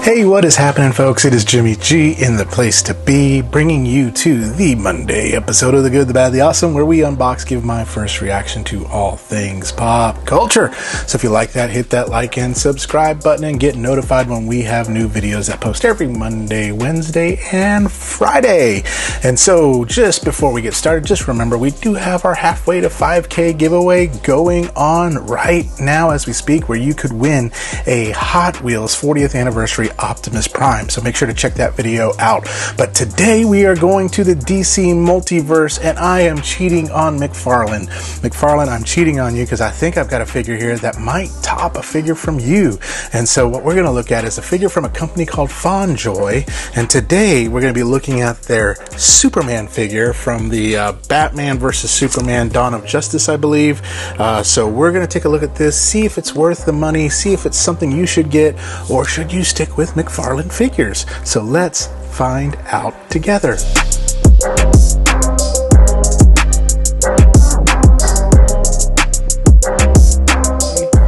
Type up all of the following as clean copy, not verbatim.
Hey, what is happening, folks? It is Jimmy G in the place to be, bringing you to the Monday episode of The Good, the Bad, the Awesome, where we unbox, give my first reaction to all things pop culture. So if you like that, hit that like and subscribe button and get notified when we have new videos that post every Monday, Wednesday, and Friday. And so just before we get started, just remember we do have our halfway to 5K giveaway going on right now as we speak, where you could win a Hot Wheels 40th anniversary Optimus Prime. So make sure to check that video out. But today we are going to the DC multiverse, and I am cheating on McFarlane. McFarlane, I'm cheating on you because I think I've got a figure here that might top a figure from you. And so what we're going to look at is a figure from a company called Fondjoy. And today we're going to be looking at their Superman figure from the Batman versus Superman Dawn of Justice, I believe. So we're going to take a look at this, see if it's worth the money, see if it's something you should get, or should you stick with McFarlane figures. So let's find out together.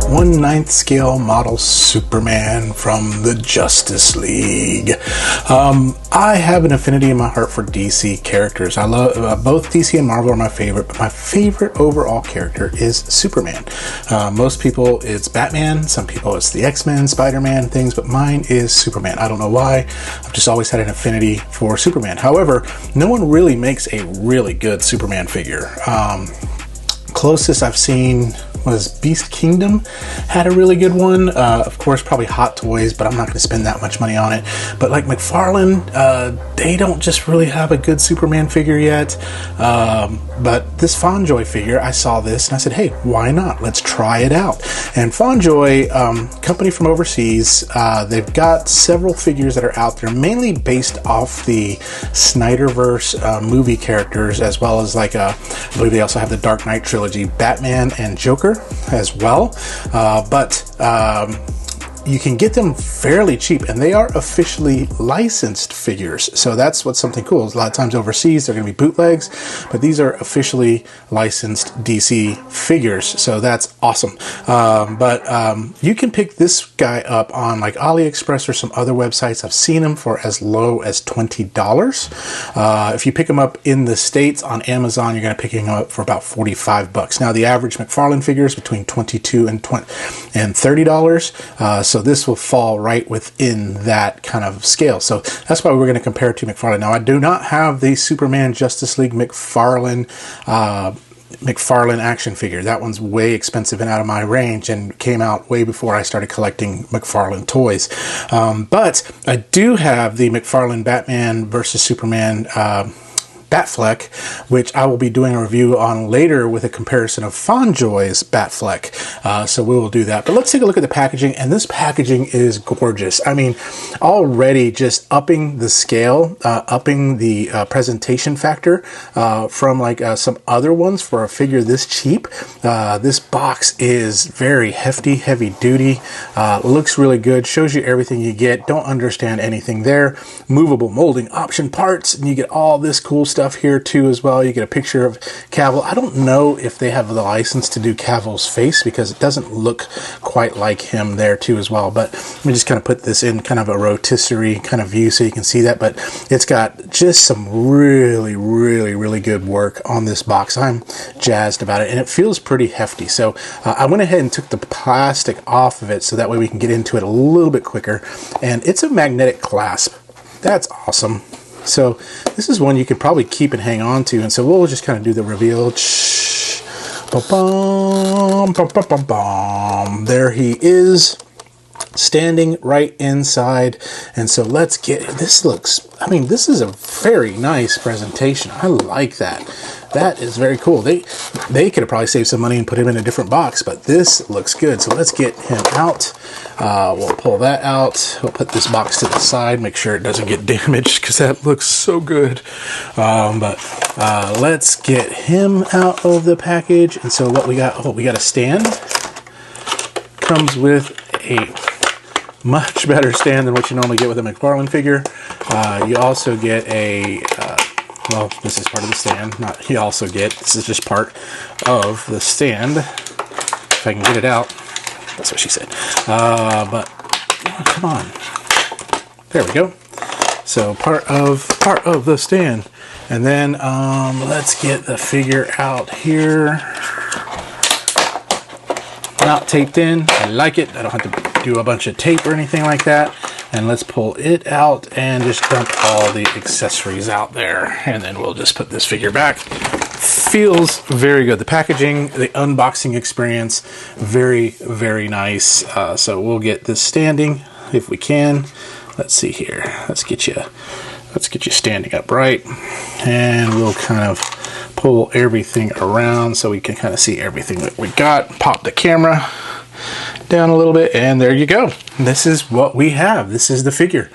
1/9 scale model Superman from the Justice League. I have an affinity in my heart for DC characters. I love both DC and Marvel are my favorite, but my favorite overall character is Superman. Most people it's Batman, some people it's the X-Men, Spider-Man, things, but mine is Superman. I don't know why. I've just always had an affinity for Superman. However, no one really makes a really good Superman figure. Closest I've seen was Beast Kingdom, had a really good one. Of course, probably Hot Toys, but I'm not going to spend that much money on it. But like McFarlane, they don't just really have a good Superman figure yet. But this Fondjoy figure, I saw this and I said, hey, why not? Let's try it out. And Fondjoy, company from overseas, they've got several figures that are out there, mainly based off the Snyderverse movie characters, as well as like, I believe they also have the Dark Knight trilogy, Batman and Joker as well, but you can get them fairly cheap, and they are officially licensed figures. So that's what's something cool. A lot of times overseas they're going to be bootlegs, but these are officially licensed DC figures. So that's awesome. But you can pick this guy up on like AliExpress or some other websites. I've seen them for as low as $20. If you pick them up in the States on Amazon, you're going to pick him up for about $45. Now the average McFarlane figure is between $22 and $30. So this will fall right within that kind of scale. So that's why we're going to compare it to McFarlane. Now, I do not have the Superman Justice League McFarlane action figure. That one's way expensive and out of my range and came out way before I started collecting McFarlane toys. But I do have the McFarlane Batman versus Superman Batfleck, which I will be doing a review on later with a comparison of Fondjoy's Batfleck. So we will do that. But let's take a look at the packaging, and this packaging is gorgeous. I mean, already just upping the scale, upping the presentation factor from like some other ones for a figure this cheap. This box is very hefty, heavy duty, looks really good, shows you everything you get. Don't understand anything there. Movable molding option parts, and you get all this cool stuff here too as well. You get a picture of Cavill. I don't know if they have the license to do Cavill's face because it doesn't look quite like him there too as well. But let me just kind of put this in kind of a rotisserie kind of view so you can see that. But it's got just some really, really, really good work on this box. I'm jazzed about it, and it feels pretty hefty. So I went ahead and took the plastic off of it so that way we can get into it a little bit quicker. And it's a magnetic clasp. That's awesome. So this is one you can probably keep and hang on to, and so we'll just kind of do the reveal. There he is, standing right inside. And so let's get this. I mean, this is a very nice presentation. I like that. That is very cool. They could have probably saved some money and put him in a different box, but this looks good. So let's get him out. We'll pull that out. We'll put this box to the side, make sure it doesn't get damaged because that looks so good. But let's get him out of the package. And so what we got? Oh, we got a stand. Comes with a much better stand than what you normally get with a McFarlane figure. You also get a well, this is part of the stand. Not you also get. This is just part of the stand. If I can get it out. That's what she said. But come on. There we go. So part of the stand. And then let's get the figure out here. Not taped in. I like it. I don't have to do a bunch of tape or anything like that. And let's pull it out and just dump all the accessories out there. And then we'll just put this figure back. Feels very good. The packaging, the unboxing experience, very, very nice. So we'll get this standing if we can. Let's see here. Let's get you standing upright, and we'll kind of pull everything around so we can kind of see everything that we got. Pop the camera down a little bit, and there you go. This is what we have. This is the figure,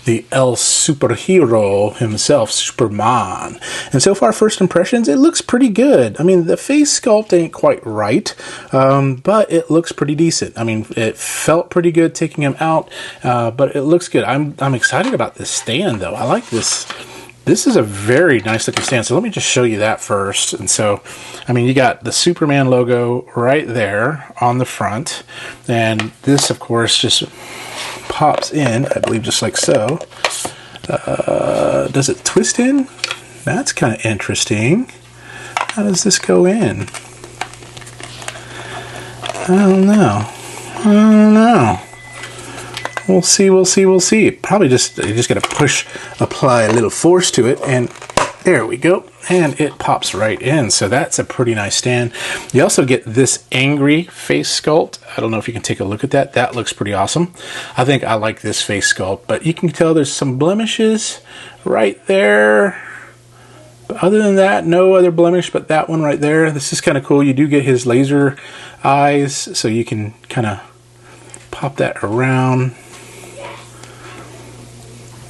the El Superhero himself, Superman. And so far, first impressions, it looks pretty good. I mean, the face sculpt ain't quite right, but it looks pretty decent. I mean, it felt pretty good taking him out, but it looks good. I'm excited about this stand, though. I like this. This is a very nice looking stand. So let me just show you that first. And so, I mean, you got the Superman logo right there on the front. And this, of course, just pops in, I believe, just like so. Does it twist in? That's kind of interesting. How does this go in? I don't know. We'll see. Probably you just got to apply a little force to it, and there we go. And it pops right in. So that's a pretty nice stand. You also get this angry face sculpt. I don't know if you can take a look at that. That looks pretty awesome. I think I like this face sculpt, but you can tell there's some blemishes right there. But other than that, no other blemish but that one right there. This is kind of cool. You do get his laser eyes, so you can kind of pop that around.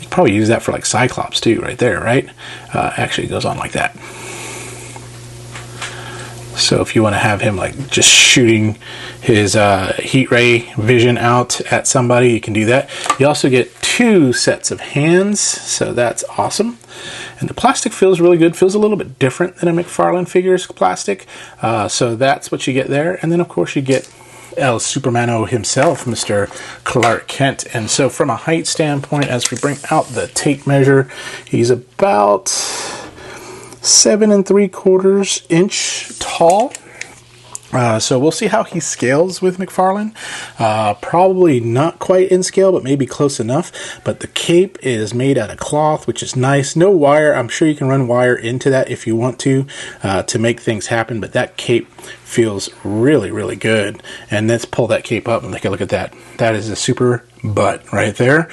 Probably use that for like Cyclops too, right there, right? Actually, it goes on like that. So if you want to have him like just shooting his heat ray vision out at somebody, you can do that. You also get 2 sets of hands, so that's awesome. And the plastic feels really good. Feels a little bit different than a McFarlane figure's plastic. So that's what you get there. And then of course you get El Supermano himself, Mr. Clark Kent. And so from a height standpoint, as we bring out the tape measure, he's about 7 3/4 inch tall. So we'll see how he scales with McFarlane. Probably not quite in scale, but maybe close enough. But the cape is made out of cloth, which is nice. No wire. I'm sure you can run wire into that if you want to make things happen. But that cape feels really, really good. And let's pull that cape up and take a look at that. That is a super butt right there.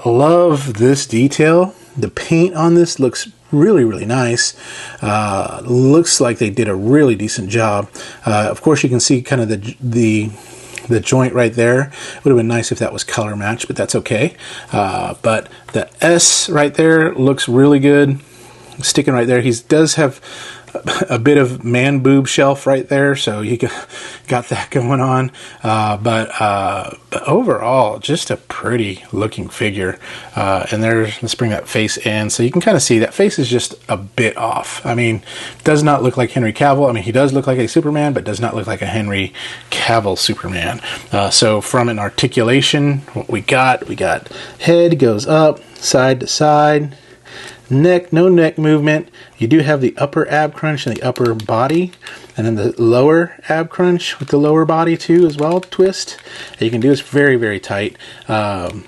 Love this detail. The paint on this looks really, really nice. Looks like they did a really decent job. Of course, you can see kind of the joint right there. Would have been nice if that was color matched, but that's okay. But the S right there looks really good. Sticking right there. He does have a bit of man boob shelf right there, so you got that going on. But overall, just a pretty looking figure. And let's bring that face in, so you can kind of see that face is just a bit off. I mean, does not look like Henry Cavill. I mean, he does look like a Superman, but does not look like a Henry Cavill Superman. So from an articulation, what we got head goes up, side to side. Neck, no neck movement. You do have the upper ab crunch and the upper body, and then the lower ab crunch with the lower body too as well, twist. And you can do this very, very tight. And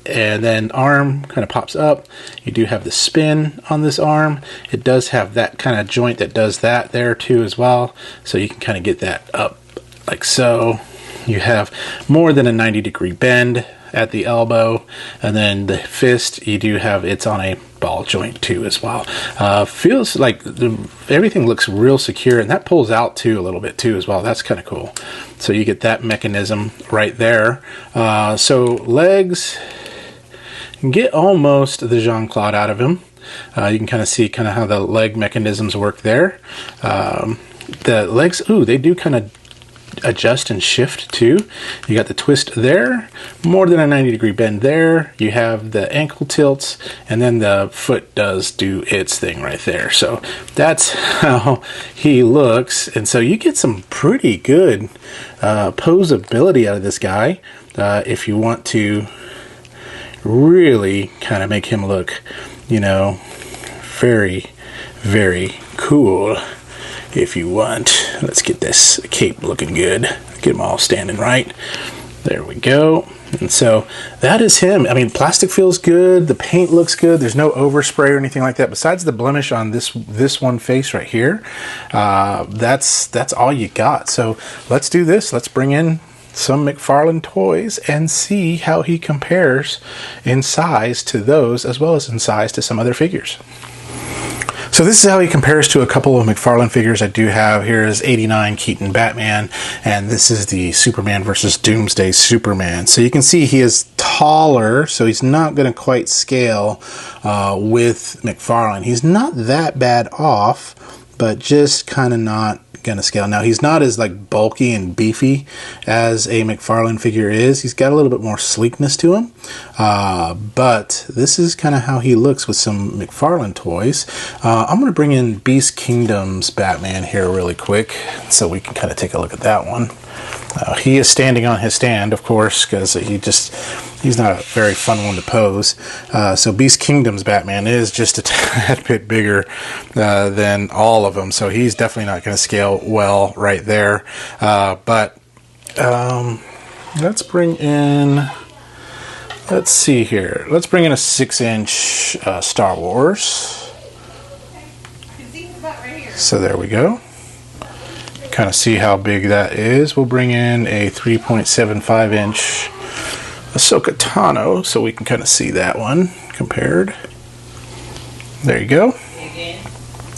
then arm kind of pops up. You do have the spin on this arm. It does have that kind of joint that does that there too as well. So you can kind of get that up like so. You have more than a 90-degree bend at the elbow, and then the fist, you do have, it's on a ball joint too as well. Feels like everything looks real secure, and that pulls out too a little bit too as well. That's kind of cool. So you get that mechanism right there. So legs, you can get almost the Jean-Claude out of him. You can kind of see kind of how the leg mechanisms work there. The legs, they do kind of adjust and shift too. You got the twist there, more than a 90-degree bend there. You have the ankle tilts, and then the foot does do its thing right there. So that's how he looks. And so you get some pretty good posability out of this guy if you want to really kind of make him look, you know, very, very cool if you want. Let's get this cape looking good. Get them all standing right. There we go. And so that is him. I mean, plastic feels good. The paint looks good. There's no overspray or anything like that. Besides the blemish on this one face right here, that's all you got. So let's do this. Let's bring in some McFarlane toys and see how he compares in size to those, as well as in size to some other figures. So this is how he compares to a couple of McFarlane figures I do have. Here is 89 Keaton Batman, and this is the Superman versus Doomsday Superman. So you can see he is taller, so he's not going to quite scale with McFarlane. He's not that bad off, but just kind of not going to scale. Now, he's not as like bulky and beefy as a McFarlane figure is. He's got a little bit more sleekness to him, but this is kind of how he looks with some McFarlane toys. I'm going to bring in Beast Kingdom's Batman here really quick so we can kind of take a look at that one. He is standing on his stand, of course, because he's not a very fun one to pose. So Beast Kingdom's Batman is just a tad bit bigger than all of them, so he's definitely not going to scale well right there. But let's bring in, let's see here. Let's bring in a 6-inch Star Wars. So there we go. Kind of see how big that is. We'll bring in a 3.75 inch Ahsoka Tano so we can kind of see that one compared. There you go.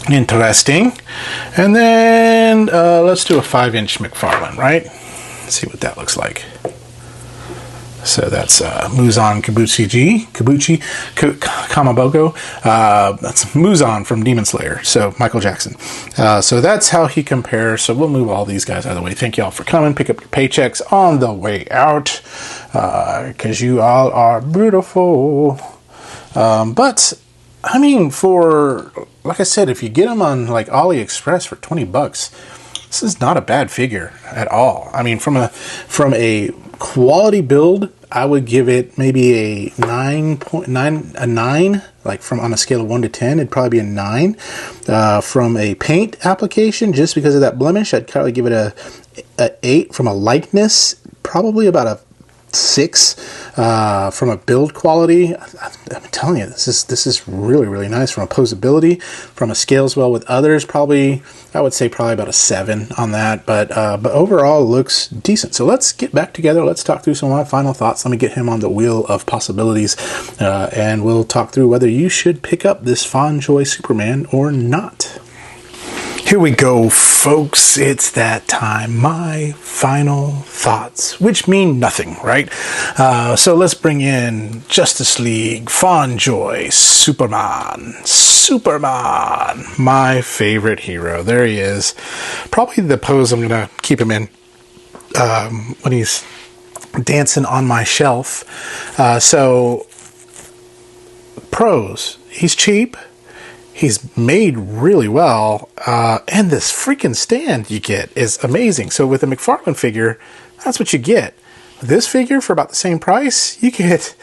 Interesting. And then let's do a 5-inch McFarlane, right? Let's see what that looks like. So that's Muzan Kabuchi Kamaboko. That's Muzan from Demon Slayer. So Michael Jackson. So that's how he compares. So we'll move all these guys out of the way. Thank you all for coming. Pick up your paychecks on the way out, because you all are beautiful. But I mean, for, like I said, if you get them on like AliExpress for $20, this is not a bad figure at all. I mean, from a quality build, I would give it maybe a 9, like from on a scale of 1 to 10, it'd probably be a 9. From a paint application, just because of that blemish, I'd probably give it a 8. From a likeness, probably about a 6. From a build quality, I'm telling you, this is really, really nice. From a posability, from a scales well with others, probably, I would say probably about a 7 on that, but overall looks decent. So let's get back together. Let's talk through some of my final thoughts. Let me get him on the wheel of possibilities, and we'll talk through whether you should pick up this Fondjoy Superman or not. Here we go, folks. It's that time. My final thoughts, which mean nothing, right? So let's bring in Justice League Fondjoy Superman. Superman, my favorite hero. There he is. Probably the pose I'm going to keep him in when he's dancing on my shelf. So, pros. He's cheap. He's made really well, and this freaking stand you get is amazing. So with a McFarlane figure, that's what you get. This figure, for about the same price, you get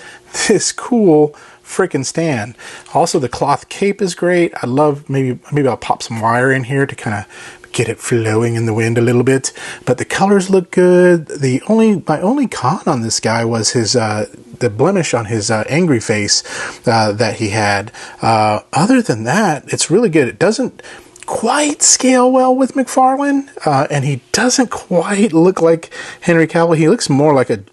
this cool freaking stand. Also, the cloth cape is great. I love, maybe I'll pop some wire in here to kind of get it flowing in the wind a little bit. But the colors look good. My only con on this guy was his the blemish on his angry face that he had. Other than that, it's really good. It doesn't quite scale well with McFarlane, and he doesn't quite look like Henry Cavill. He looks more like a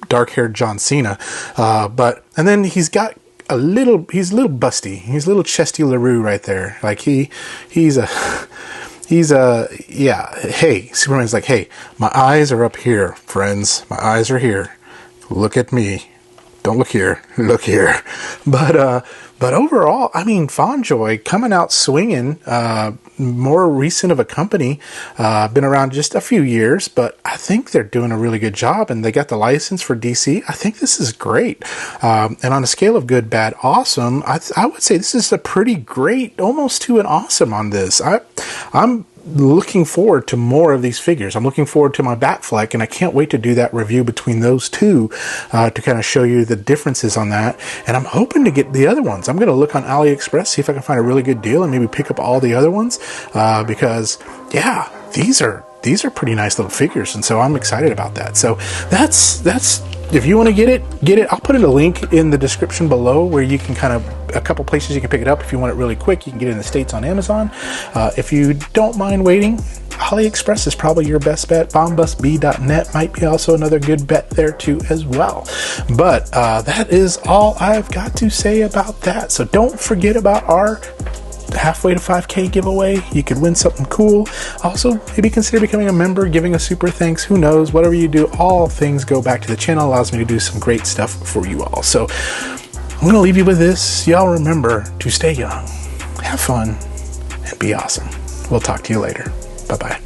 dark-haired John Cena. And then he's got he's a little busty. He's a little chesty LaRue right there. Like hey, Superman's like, hey, my eyes are up here, friends. My eyes are here. Look at me. Don't look here. Look here. But overall, I mean, Fondjoy coming out swinging, more recent of a company, been around just a few years, but I think they're doing a really good job, and they got the license for DC. I think this is great. And on a scale of good, bad, awesome, I would say this is a pretty great, almost to an awesome on this. I'm looking forward to more of these figures. I'm looking forward to my Batfleck, and I can't wait to do that review between those two to kind of show you the differences on that. And I'm hoping to get the other ones. I'm going to look on AliExpress, see if I can find a really good deal and maybe pick up all the other ones because, yeah, these are pretty nice little figures, and so I'm excited about that. So that's if you want to get it. I'll put in a link in the description below where you can kind of, a couple places you can pick it up. If you want it really quick, you can get it in the States on Amazon. If you don't mind waiting, AliExpress is probably your best bet. bombustb.net might be also another good bet there too as well. But that is all I've got to say about that. So don't forget about our halfway to 5K giveaway. You could win something cool. Also, maybe consider becoming a member, giving a super thanks. Who knows? Whatever you do, all things go back to the channel. Allows me to do some great stuff for you all. So I'm going to leave you with this. Y'all remember to stay young, have fun, and be awesome. We'll talk to you later. Bye-bye.